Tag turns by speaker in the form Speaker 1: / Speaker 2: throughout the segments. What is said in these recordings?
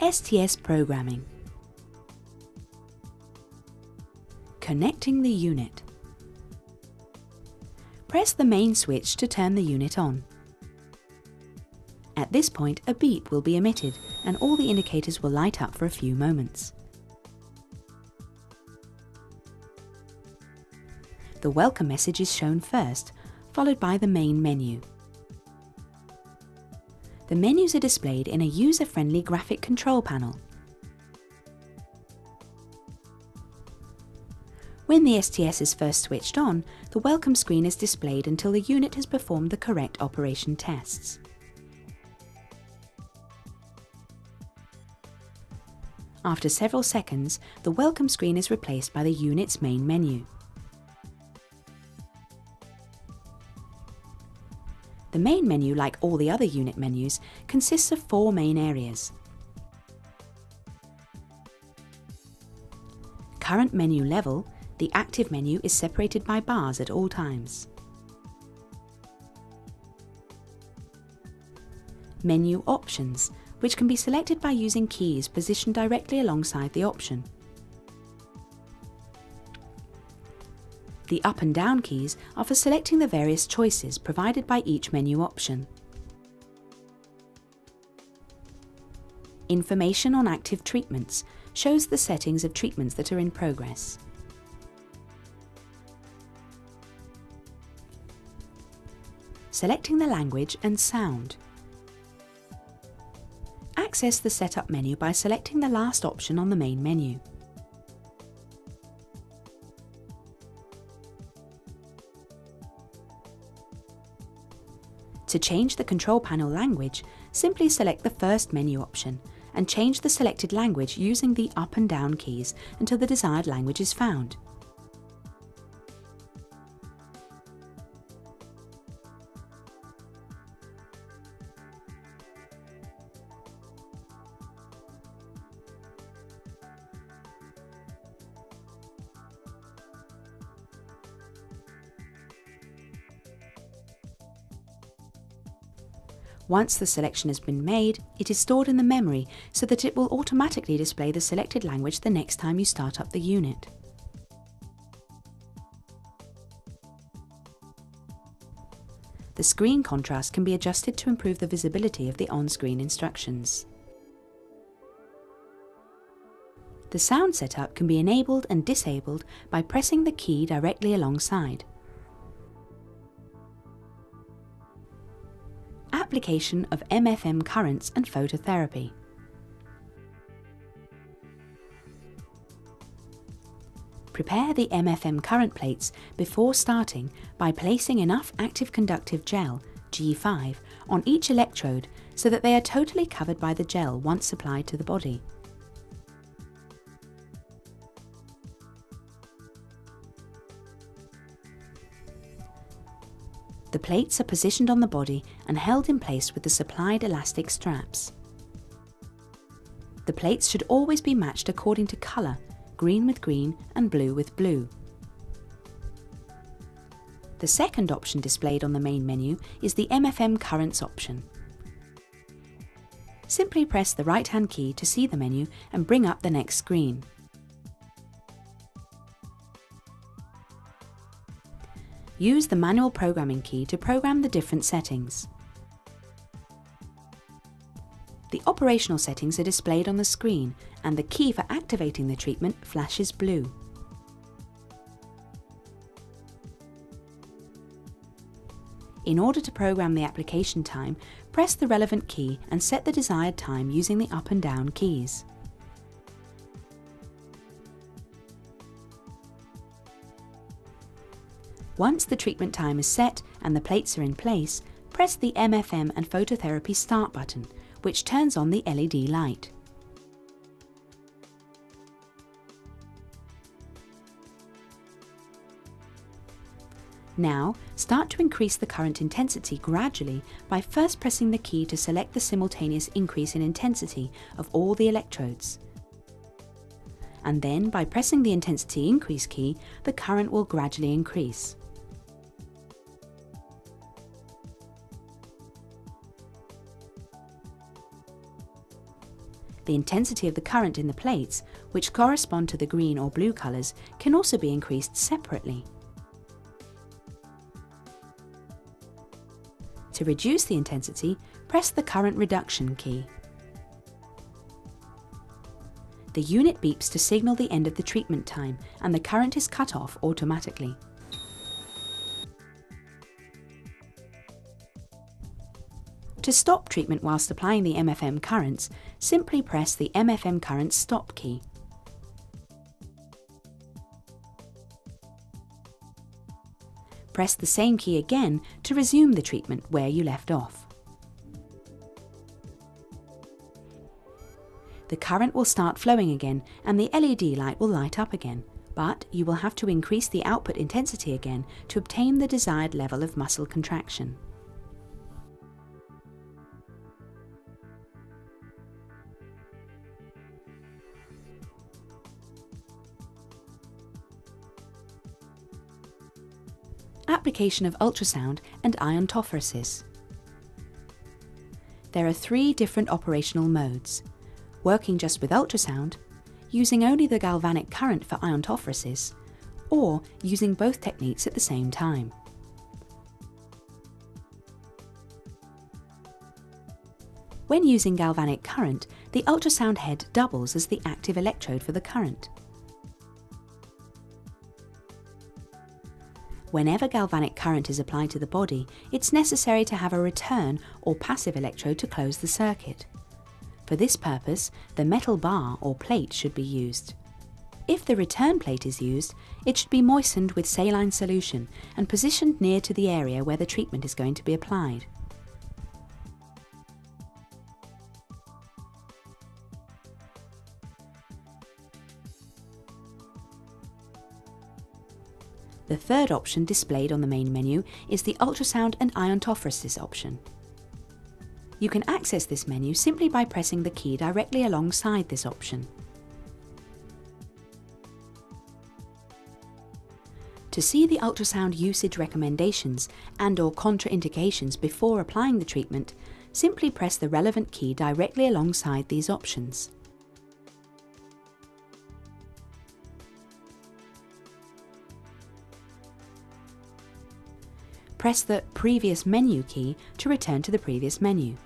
Speaker 1: STS programming. Connecting the unit. Press the main switch to turn the unit on. At this point, a beep will be emitted and all the indicators will light up for a few moments. The welcome message is shown first, followed by the main menu. The menus are displayed in a user-friendly graphic control panel. When the STS is first switched on, the welcome screen is displayed until the unit has performed the correct operation tests. After several seconds, the welcome screen is replaced by the unit's main menu. The main menu, like all the other unit menus, consists of 4 main areas. Current menu level, the active menu is separated by bars at all times. Menu options, which can be selected by using keys positioned directly alongside the option. The up and down keys are for selecting the various choices provided by each menu option. Information on active treatments shows the settings of treatments that are in progress. Selecting the language and sound. Access the setup menu by selecting the last option on the main menu. To change the control panel language, simply select the first menu option and change the selected language using the up and down keys until the desired language is found. Once the selection has been made, it is stored in the memory so that it will automatically display the selected language the next time you start up the unit. The screen contrast can be adjusted to improve the visibility of the on-screen instructions. The sound setup can be enabled and disabled by pressing the key directly alongside. Application of MFM currents and phototherapy. Prepare the MFM current plates before starting by placing enough active conductive gel, G5, on each electrode so that they are totally covered by the gel once applied to the body. The plates are positioned on the body and held in place with the supplied elastic straps. The plates should always be matched according to colour, green with green and blue with blue. The second option displayed on the main menu is the MFM currents option. Simply press the right-hand key to see the menu and bring up the next screen. Use the manual programming key to program the different settings. The operational settings are displayed on the screen and the key for activating the treatment flashes blue. In order to program the application time, press the relevant key and set the desired time using the up and down keys. Once the treatment time is set and the plates are in place, press the MFM and phototherapy start button, which turns on the LED light. Now, start to increase the current intensity gradually by first pressing the key to select the simultaneous increase in intensity of all the electrodes. And then, by pressing the intensity increase key, the current will gradually increase. The intensity of the current in the plates, which correspond to the green or blue colours, can also be increased separately. To reduce the intensity, press the current reduction key. The unit beeps to signal the end of the treatment time, and the current is cut off automatically. To stop treatment whilst applying the MFM currents, simply press the MFM current stop key. Press the same key again to resume the treatment where you left off. The current will start flowing again and the LED light will light up again, but you will have to increase the output intensity again to obtain the desired level of muscle contraction. Application of ultrasound and iontophoresis. There are 3 different operational modes: working just with ultrasound, using only the galvanic current for iontophoresis, or using both techniques at the same time. When using galvanic current, the ultrasound head doubles as the active electrode for the current. Whenever galvanic current is applied to the body, it's necessary to have a return or passive electrode to close the circuit. For this purpose, the metal bar or plate should be used. If the return plate is used, it should be moistened with saline solution and positioned near to the area where the treatment is going to be applied. The third option displayed on the main menu is the ultrasound and iontophoresis option. You can access this menu simply by pressing the key directly alongside this option. To see the ultrasound usage recommendations and/or contraindications before applying the treatment, simply press the relevant key directly alongside these options. Press the Previous Menu key to return to the previous menu.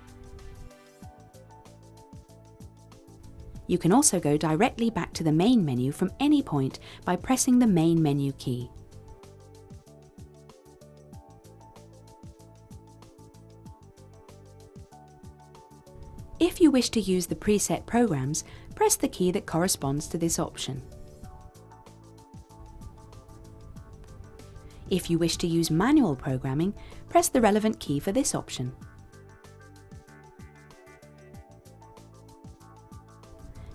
Speaker 1: You can also go directly back to the main menu from any point by pressing the Main Menu key. If you wish to use the preset programs, press the key that corresponds to this option. If you wish to use manual programming, press the relevant key for this option.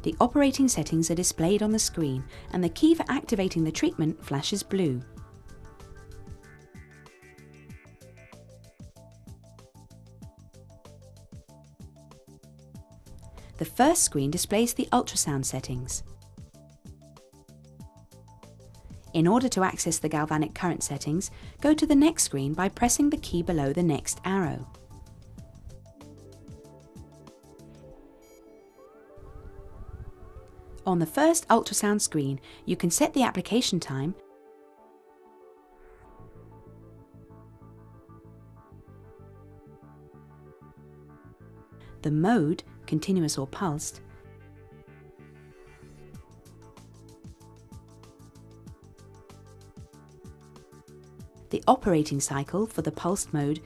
Speaker 1: The operating settings are displayed on the screen and the key for activating the treatment flashes blue. The first screen displays the ultrasound settings. In order to access the galvanic current settings, go to the next screen by pressing the key below the next arrow. On the first ultrasound screen, you can set the application time, the mode, continuous or pulsed, the operating cycle for the pulsed mode,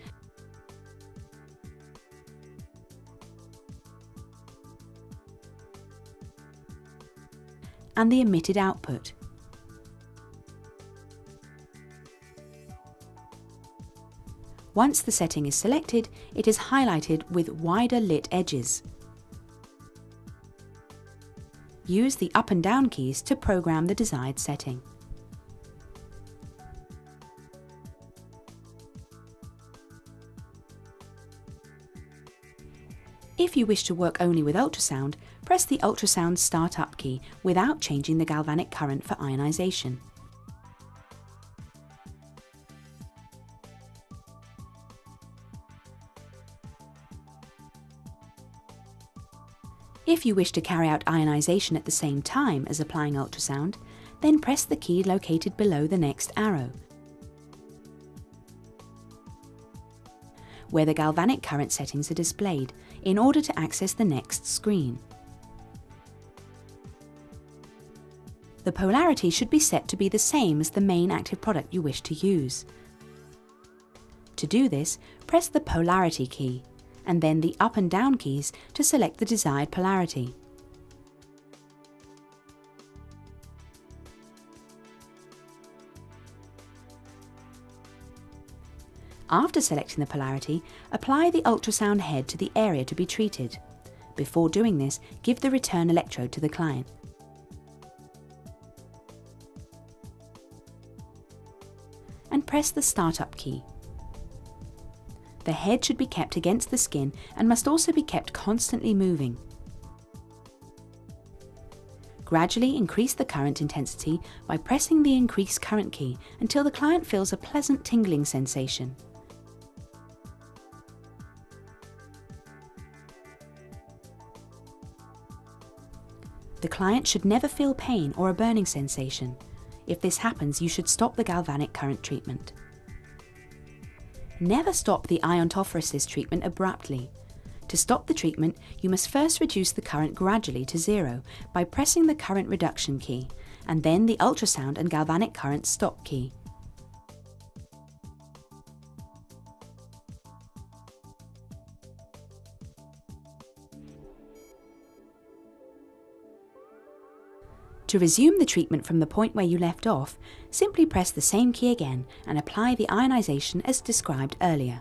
Speaker 1: and the emitted output. Once the setting is selected, it is highlighted with wider lit edges. Use the up and down keys to program the desired setting. If you wish to work only with ultrasound, press the ultrasound start-up key without changing the galvanic current for ionization. If you wish to carry out ionization at the same time as applying ultrasound, then press the key located below the next arrow, where the galvanic current settings are displayed, in order to access the next screen. The polarity should be set to be the same as the main active product you wish to use. To do this, press the polarity key, and then the up and down keys to select the desired polarity. After selecting the polarity, apply the ultrasound head to the area to be treated. Before doing this, give the return electrode to the client. And press the Startup key. The head should be kept against the skin and must also be kept constantly moving. Gradually increase the current intensity by pressing the Increase Current key until the client feels a pleasant tingling sensation. The client should never feel pain or a burning sensation. If this happens, you should stop the galvanic current treatment. Never stop the iontophoresis treatment abruptly. To stop the treatment, you must first reduce the current gradually to 0 by pressing the current reduction key, and then the ultrasound and galvanic current stop key. To resume the treatment from the point where you left off, simply press the same key again and apply the ionization as described earlier.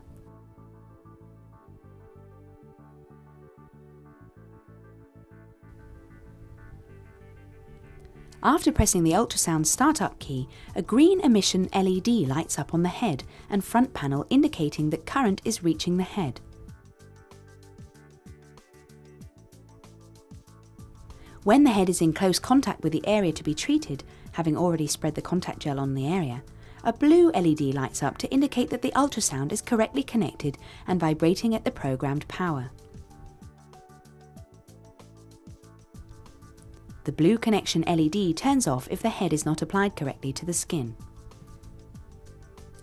Speaker 1: After pressing the ultrasound startup key, a green emission LED lights up on the head and front panel indicating that current is reaching the head. When the head is in close contact with the area to be treated, having already spread the contact gel on the area, a blue LED lights up to indicate that the ultrasound is correctly connected and vibrating at the programmed power. The blue connection LED turns off if the head is not applied correctly to the skin.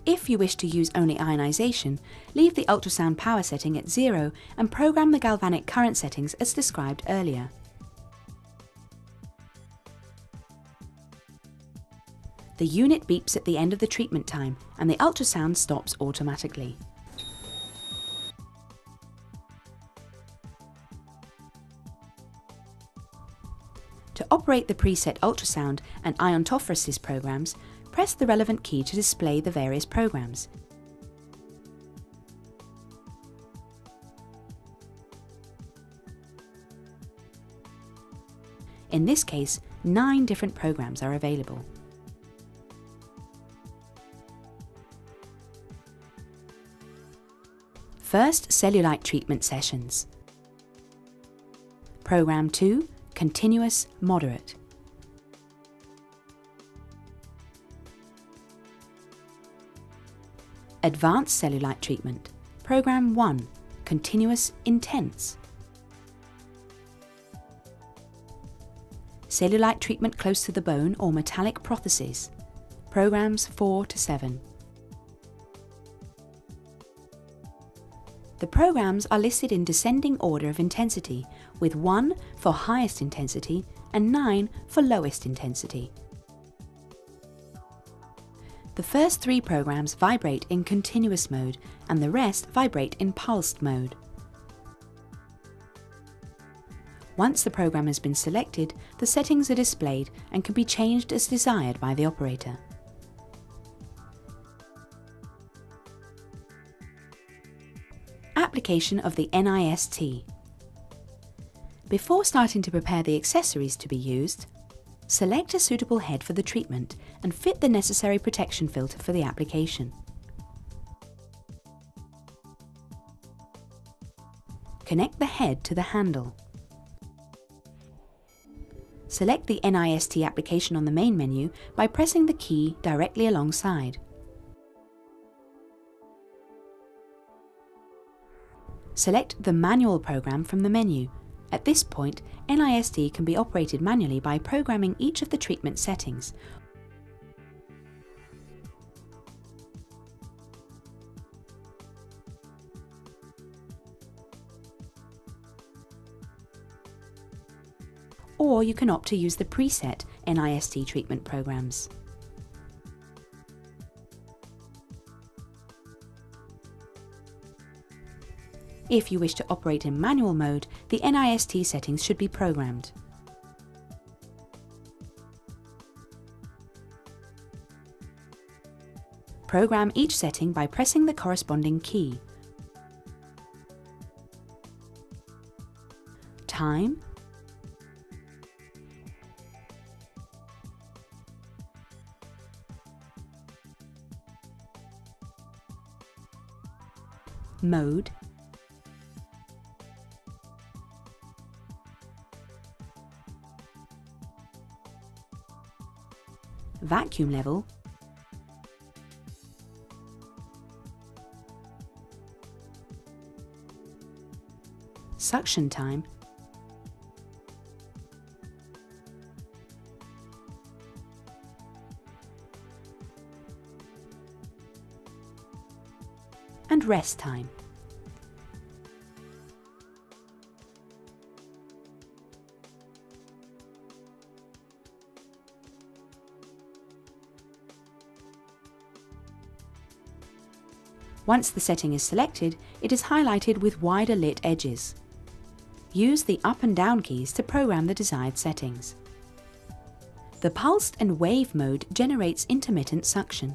Speaker 1: If you wish to use only ionization, leave the ultrasound power setting at 0 and program the galvanic current settings as described earlier. The unit beeps at the end of the treatment time and the ultrasound stops automatically. To operate the preset ultrasound and iontophoresis programs, press the relevant key to display the various programs. In this case, 9 different programs are available. First, cellulite treatment sessions. Program 2, continuous moderate. Advanced cellulite treatment. Program 1, continuous intense. Cellulite treatment close to the bone or metallic protheses. Programs 4 to 7. The programs are listed in descending order of intensity, with 1 for highest intensity and 9 for lowest intensity. The first 3 programs vibrate in continuous mode and the rest vibrate in pulsed mode. Once the program has been selected, the settings are displayed and can be changed as desired by the operator. Application of the NIST. Before starting to prepare the accessories to be used, select a suitable head for the treatment and fit the necessary protection filter for the application. Connect the head to the handle. Select the NIST application on the main menu by pressing the key directly alongside. Select the manual program from the menu At this point, NIST can be operated manually by programming each of the treatment settings, or you can opt to use the preset NIST treatment programs. If you wish to operate in manual mode, the NIST settings should be programmed. Program each setting by pressing the corresponding key. Time, mode, vacuum level, suction time, and rest time. Once the setting is selected, it is highlighted with wider lit edges. Use the up and down keys to program the desired settings. The pulsed and wave mode generates intermittent suction.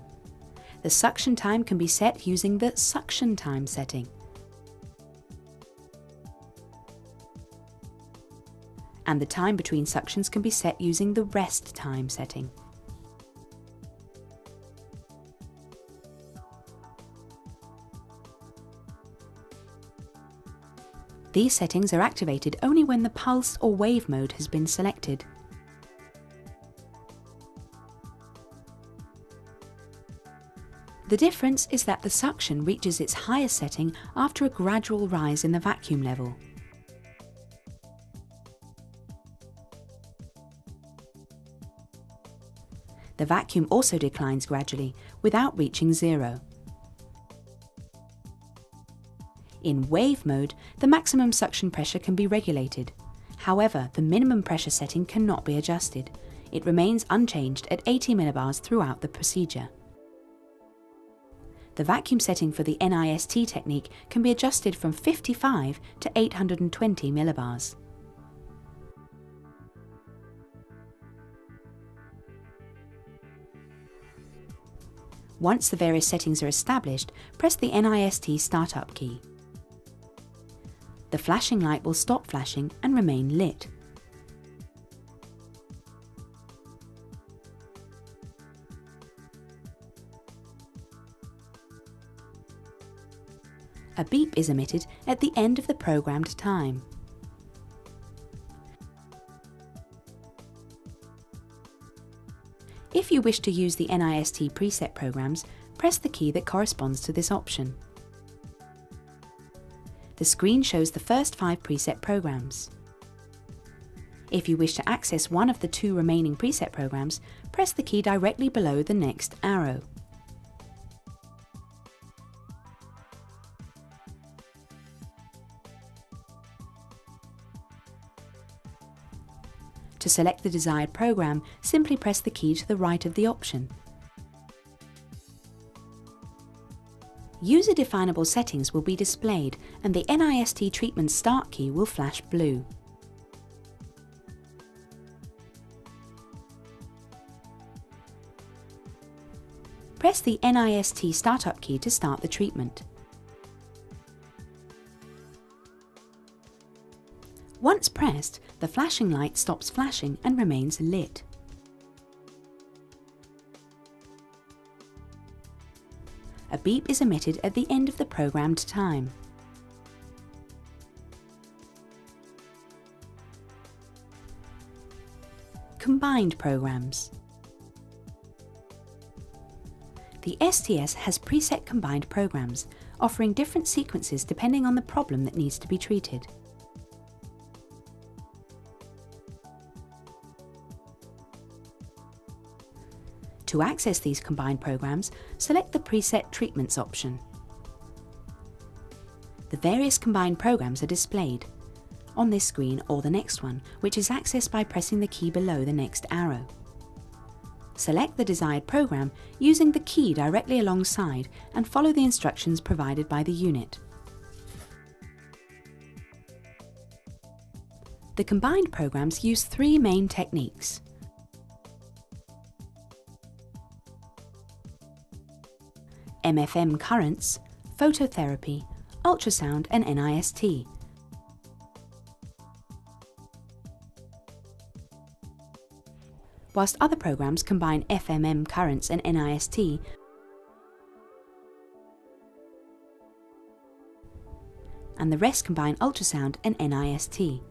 Speaker 1: The suction time can be set using the suction time setting. And the time between suctions can be set using the rest time setting. These settings are activated only when the pulse or wave mode has been selected. The difference is that the suction reaches its highest setting after a gradual rise in the vacuum level. The vacuum also declines gradually, without reaching zero. In wave mode, the maximum suction pressure can be regulated. However, the minimum pressure setting cannot be adjusted. It remains unchanged at 80 millibars throughout the procedure. The vacuum setting for the NIST technique can be adjusted from 55 to 820 millibars. Once the various settings are established, press the NIST Startup key. The flashing light will stop flashing and remain lit. A beep is emitted at the end of the programmed time. If you wish to use the NIST preset programs, press the key that corresponds to this option. The screen shows the first 5 preset programs. If you wish to access one of the 2 remaining preset programs, press the key directly below the next arrow. To select the desired program, simply press the key to the right of the option. User-definable settings will be displayed and the NIST treatment start key will flash blue. Press the NIST startup key to start the treatment. Once pressed, the flashing light stops flashing and remains lit. A beep is emitted at the end of the programmed time. Combined programs. The STS has preset combined programs, offering different sequences depending on the problem that needs to be treated. To access these combined programs, select the Preset Treatments option. The various combined programs are displayed on this screen or the next one, which is accessed by pressing the key below the next arrow. Select the desired program using the key directly alongside and follow the instructions provided by the unit. The combined programs use three main techniques. MFM currents, phototherapy, ultrasound and NIST. Whilst other programs combine FMM currents and NIST, and the rest combine ultrasound and NIST.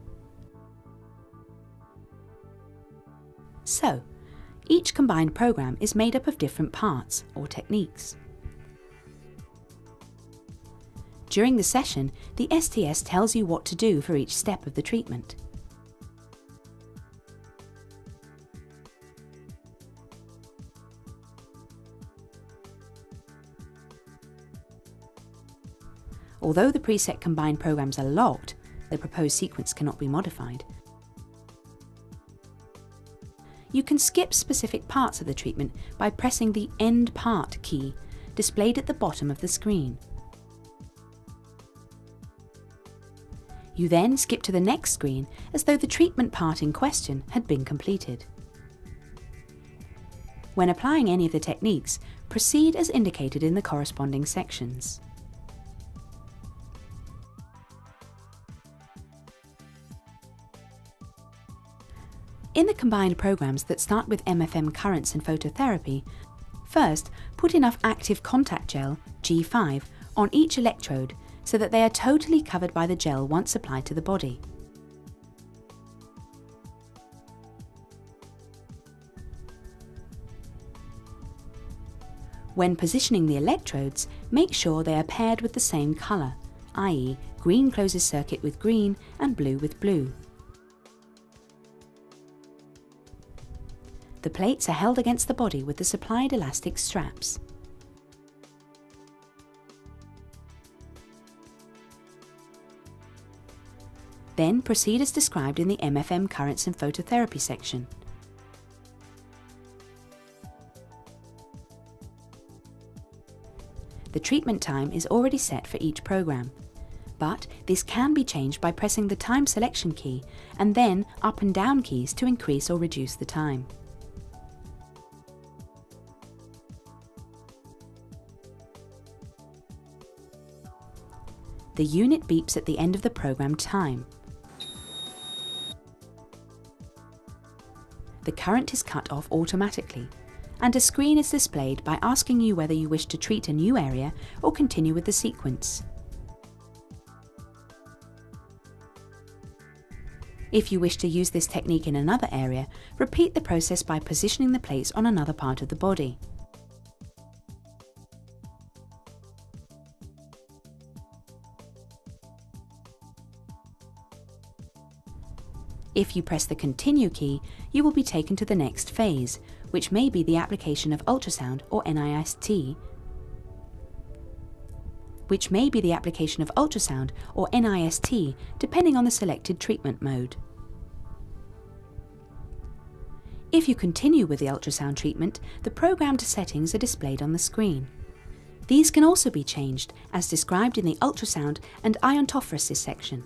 Speaker 1: So, each combined program is made up of different parts or techniques. During the session, the STS tells you what to do for each step of the treatment. Although the preset combined programs are locked, the proposed sequence cannot be modified. You can skip specific parts of the treatment by pressing the End Part key displayed at the bottom of the screen. You then skip to the next screen as though the treatment part in question had been completed. When applying any of the techniques, proceed as indicated in the corresponding sections. In the combined programs that start with MFM currents and phototherapy, first put enough active contact gel, G5, on each electrode so that they are totally covered by the gel once applied to the body. When positioning the electrodes, make sure they are paired with the same colour, i.e. green closes circuit with green and blue with blue. The plates are held against the body with the supplied elastic straps. Then proceed as described in the MFM currents and phototherapy section. The treatment time is already set for each program, but this can be changed by pressing the time selection key and then up and down keys to increase or reduce the time. The unit beeps at the end of the program time. The current is cut off automatically, and a screen is displayed by asking you whether you wish to treat a new area or continue with the sequence. If you wish to use this technique in another area, repeat the process by positioning the plates on another part of the body. If you press the Continue key, you will be taken to the next phase, which may be the application of ultrasound or NIST, depending on the selected treatment mode. If you continue with the ultrasound treatment, the programmed settings are displayed on the screen. These can also be changed, as described in the ultrasound and iontophoresis section.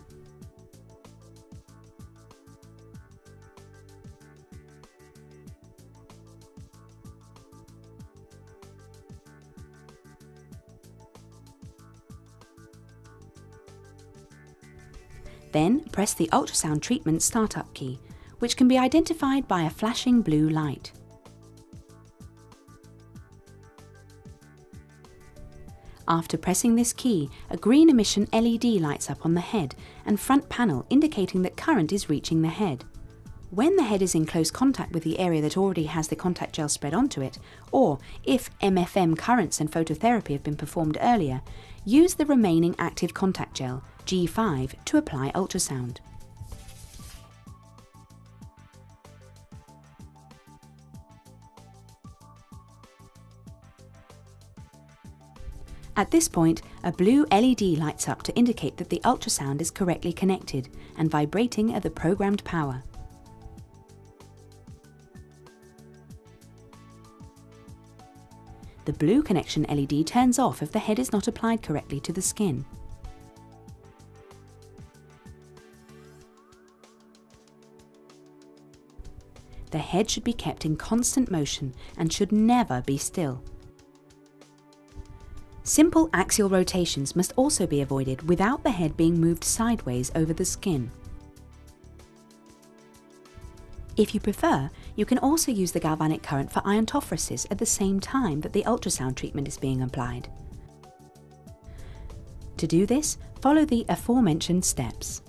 Speaker 1: Then press the ultrasound treatment startup key, which can be identified by a flashing blue light. After pressing this key, a green emission LED lights up on the head and front panel indicating that current is reaching the head. When the head is in close contact with the area that already has the contact gel spread onto it, or if MFM currents and phototherapy have been performed earlier, use the remaining active contact gel, G5, to apply ultrasound. At this point, a blue LED lights up to indicate that the ultrasound is correctly connected and vibrating at the programmed power. The blue connection LED turns off if the head is not applied correctly to the skin. The head should be kept in constant motion and should never be still. Simple axial rotations must also be avoided without the head being moved sideways over the skin. If you prefer, you can also use the galvanic current for iontophoresis at the same time that the ultrasound treatment is being applied. To do this, follow the aforementioned steps.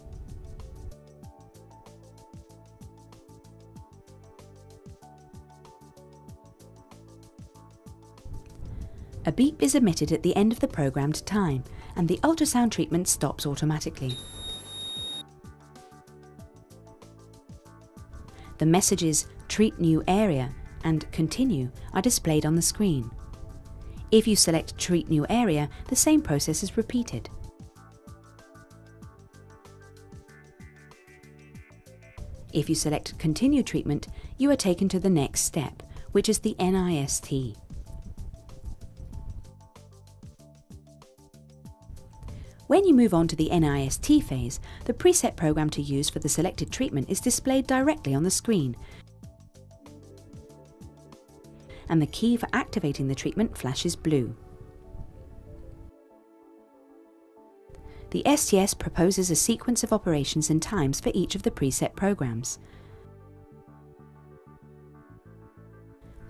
Speaker 1: A beep is emitted at the end of the programmed time, and the ultrasound treatment stops automatically. The messages "Treat New Area" and "Continue" are displayed on the screen. If you select "Treat New Area", the same process is repeated. If you select "Continue Treatment", you are taken to the next step, which is the NIST. When you move on to the NIST phase, the preset program to use for the selected treatment is displayed directly on the screen, and the key for activating the treatment flashes blue. The STS proposes a sequence of operations and times for each of the preset programs.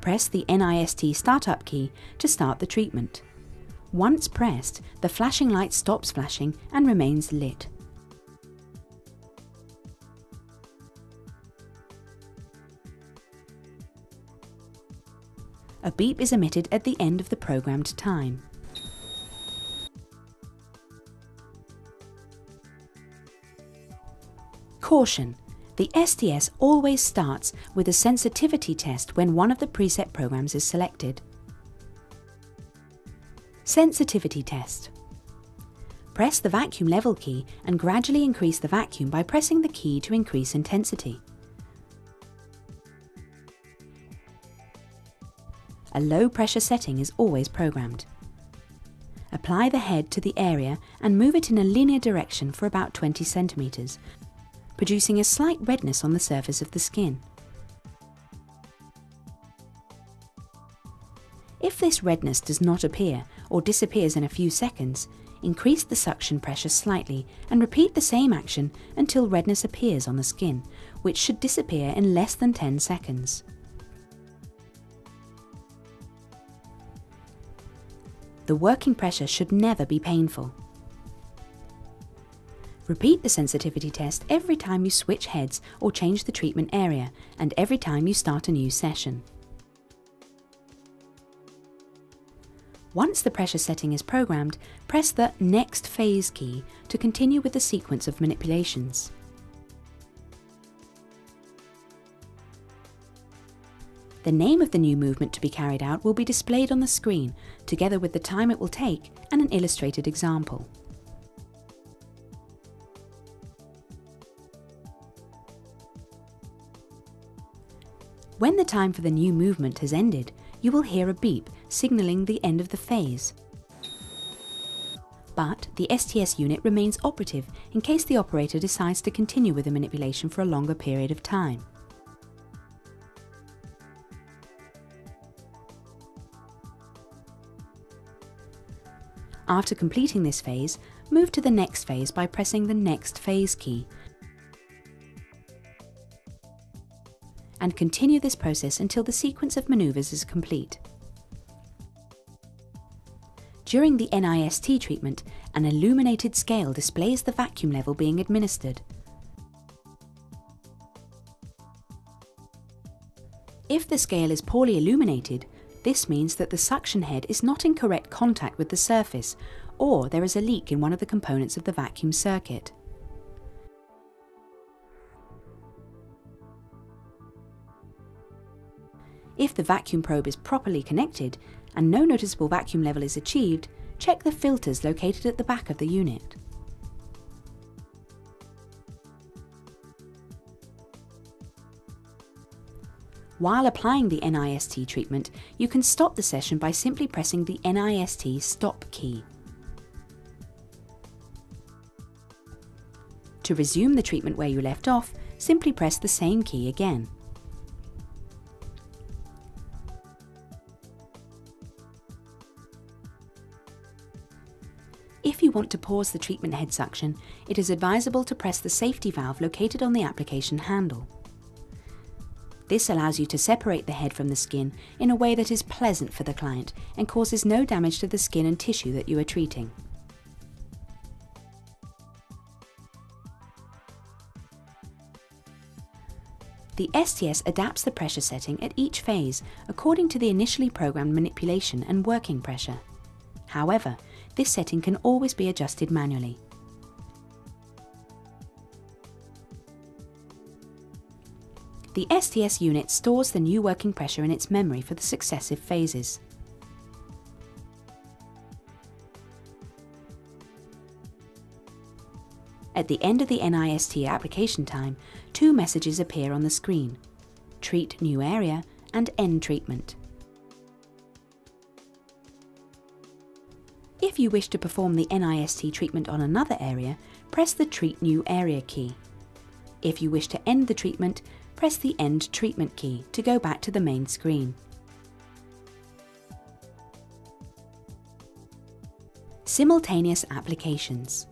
Speaker 1: Press the NIST Startup key to start the treatment. Once pressed, the flashing light stops flashing and remains lit. A beep is emitted at the end of the programmed time. Caution! The STS always starts with a sensitivity test when one of the preset programs is selected. Sensitivity test. Press the vacuum level key and gradually increase the vacuum by pressing the key to increase intensity. A low pressure setting is always programmed. Apply the head to the area and move it in a linear direction for about 20 centimeters, producing a slight redness on the surface of the skin. If this redness does not appear or disappears in a few seconds, increase the suction pressure slightly and repeat the same action until redness appears on the skin, which should disappear in less than 10 seconds. The working pressure should never be painful. Repeat the sensitivity test every time you switch heads or change the treatment area, and every time you start a new session. Once the pressure setting is programmed, press the Next Phase key to continue with the sequence of manipulations. The name of the new movement to be carried out will be displayed on the screen, together with the time it will take and an illustrated example. When the time for the new movement has ended, you will hear a beep signalling the end of the phase. But the STS unit remains operative in case the operator decides to continue with the manipulation for a longer period of time. After completing this phase, move to the next phase by pressing the Next Phase key, and continue this process until the sequence of maneuvers is complete. During the NIST treatment, an illuminated scale displays the vacuum level being administered. If the scale is poorly illuminated, this means that the suction head is not in correct contact with the surface, or there is a leak in one of the components of the vacuum circuit. If the vacuum probe is properly connected and no noticeable vacuum level is achieved, check the filters located at the back of the unit. While applying the NIST treatment, you can stop the session by simply pressing the NIST stop key. To resume the treatment where you left off, simply press the same key again. If you want to pause the treatment head suction, it is advisable to press the safety valve located on the application handle. This allows you to separate the head from the skin in a way that is pleasant for the client and causes no damage to the skin and tissue that you are treating. The STS adapts the pressure setting at each phase according to the initially programmed manipulation and working pressure. However, this setting can always be adjusted manually. The STS unit stores the new working pressure in its memory for the successive phases. At the end of the NIST application time, two messages appear on the screen: Treat New Area and End Treatment. If you wish to perform the NIST treatment on another area, press the Treat New Area key. If you wish to end the treatment, press the End Treatment key to go back to the main screen. Simultaneous applications.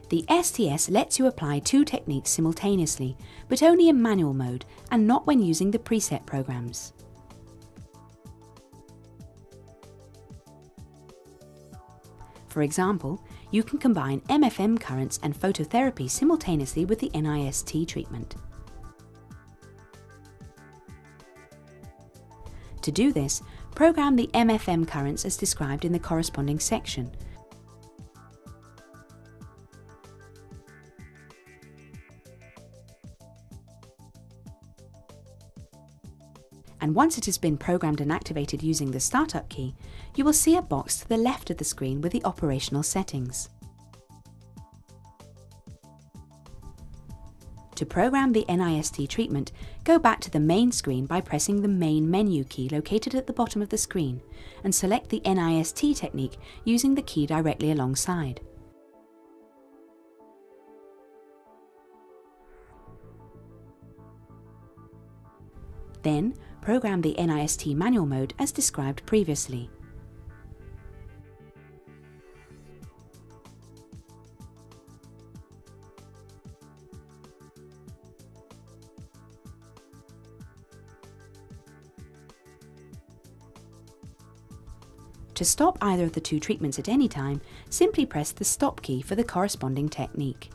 Speaker 1: The STS lets you apply two techniques simultaneously, but only in manual mode and not when using the preset programs. For example, you can combine MFM currents and phototherapy simultaneously with the NIST treatment. To do this, program the MFM currents as described in the corresponding section. And once it has been programmed and activated using the Startup key, you will see a box to the left of the screen with the operational settings. To program the NIST treatment, go back to the main screen by pressing the Main menu key located at the bottom of the screen and select the NIST technique using the key directly alongside. Then, program the NIST manual mode as described previously. To stop either of the two treatments at any time, simply press the Stop key for the corresponding technique.